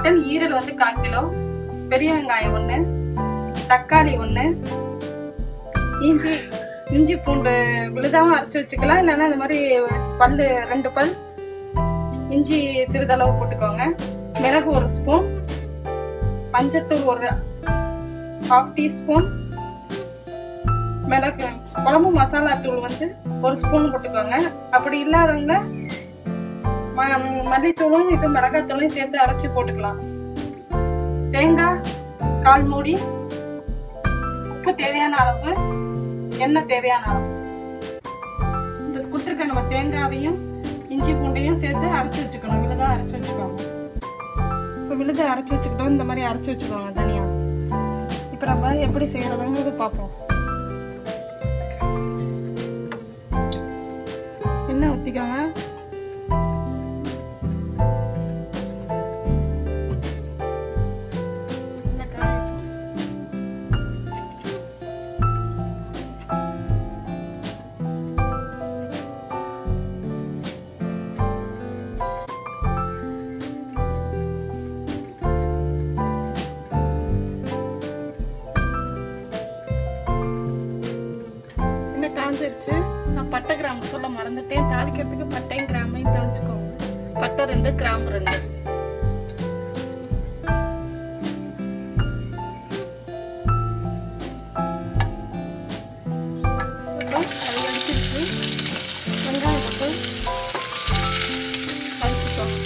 Mutton ஈரல் வந்து 1/4 kilo, பெரிய வெங்காயம் 1, தக்காளி 1, இஞ்சி பூண்டு விழுதாவும் அரைச்சி வச்சுக்கலாம், இல்லைன்னா இந்த மாதிரி பல்லு 2 பல் இஞ்சி சிறிதளவு போட்டுக்கோங்க. மிளகு 1 ஸ்பூன், மஞ்சத்தூள் 1/2 டீஸ்பூன், மிளகு குழம்பு மசாலா தூள் வந்து 1 ஸ்பூன் போட்டுக்கோங்க. அப்படி இல்லாதவங்க மல்லித்தூளும் இது மிளகாத்தூளையும் சேர்த்து அரைச்சி போட்டுக்கலாம். தேங்காய் 1/4 மூடி, உப்பு தேவையான அளவு, எண்ணெய் தேவையான அளவு. இந்த கொடுத்துருக்க நம்ம தேங்காவையும் இஞ்சி பூண்டையும் சேர்த்து அரைச்சி வச்சுக்கணும். விழுதா அரைச்சி வச்சுக்கோங்க. இப்போ விழுதை அரைச்சி வச்சுக்கிட்டோம், இந்த மாதிரி அரைச்சி வச்சுக்கோங்க தனியாக. இப்போ நம்ம எப்படி செய்யறதுங்கிறது பார்ப்போம். எண்ணெய் ஊற்றிக்கோங்க. காஞ்சிருச்சு. நான் பட்டை கிராம்பு சொல்ல மறந்துட்டேன். தாளிக்கிறதுக்கு பட்டையும் கிராம்பையும் தாளிச்சுக்கோங்க. பட்டை 2, கிராம்பு 2. வெங்காயம் போட்டு தாளிச்சுக்கோங்க.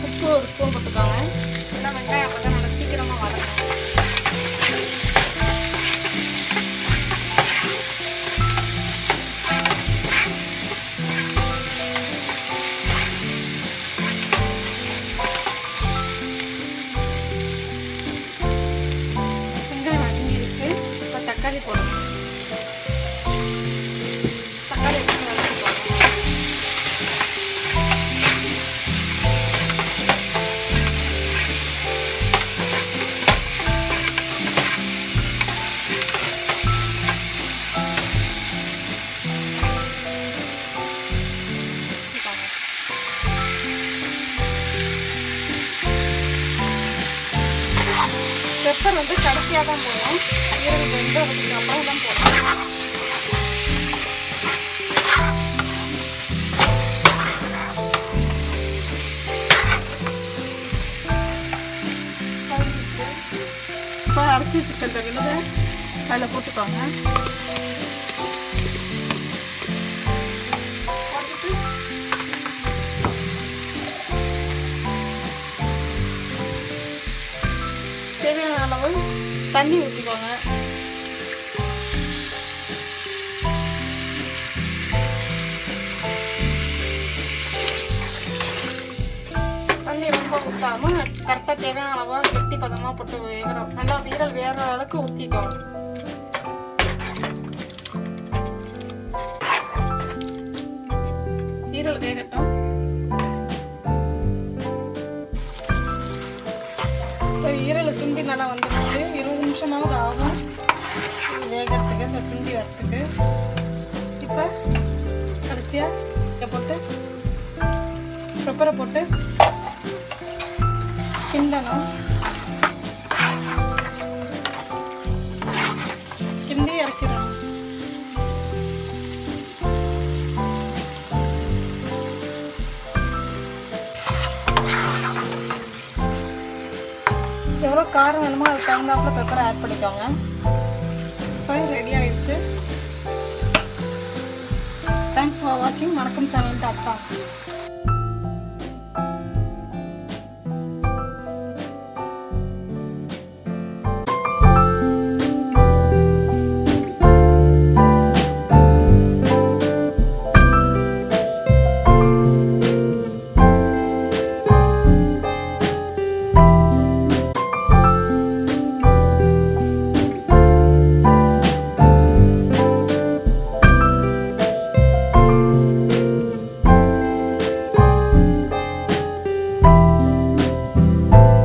உப்பு 1 ஸ்பூன் போட்டுக்கோங்க. ஏன்னா வெங்காயம் அப்போ தான் நல்லா சீக்கிரமாக வதங்கும். வெங்காயம் வதங்கிடுச்சு. இப்போ தக்காளி போடணும். தக்காளி போட்டு வதக்கிக்கோங்க. பெப்பர் வந்து கடைசியாக தான் போடணும். ஈரல் வெந்து அதுக்கு அப்புறம் தான் போடணும். இப்போ அரைச்சி வச்சுக்கிட்ட விழுதை அதில் போட்டுக்கோங்க. தேவையான அளவு தண்ணி ஊற்றிக்கோங்க. தண்ணி ரொம்ப ஊற்றாம கரெக்டாக தேவையான அளவாக கெட்டி பதமாக போட்டு வேகிறோம். நல்லா ஈரல் வேகிற அளவுக்கு ஊற்றிக்கோங்க. ஈரல் வேகட்டும். ஈரல் சுண்டி நல்லா வந்துடுச்சு. 20 நிமிஷமாவது ஆகும் வேகிறதுக்கு, இந்த சுண்டி வரத்துக்கு. இப்போ கடைசியாக இதை போட்டு பெப்பரை போட்டு கிண்டணும். கிண்டி இறக்கிடணும். எவ்வளோ காரம் வேணுமோ அதுக்கு தகுந்தாப்புல பெப்பரை ஆட் பண்ணிக்கோங்க. இப்போ ரெடி ஆயிடுச்சு. தேங்க்ஸ் ஃபார் வாட்சிங். வணக்கம் சேனல் டாட் காம்.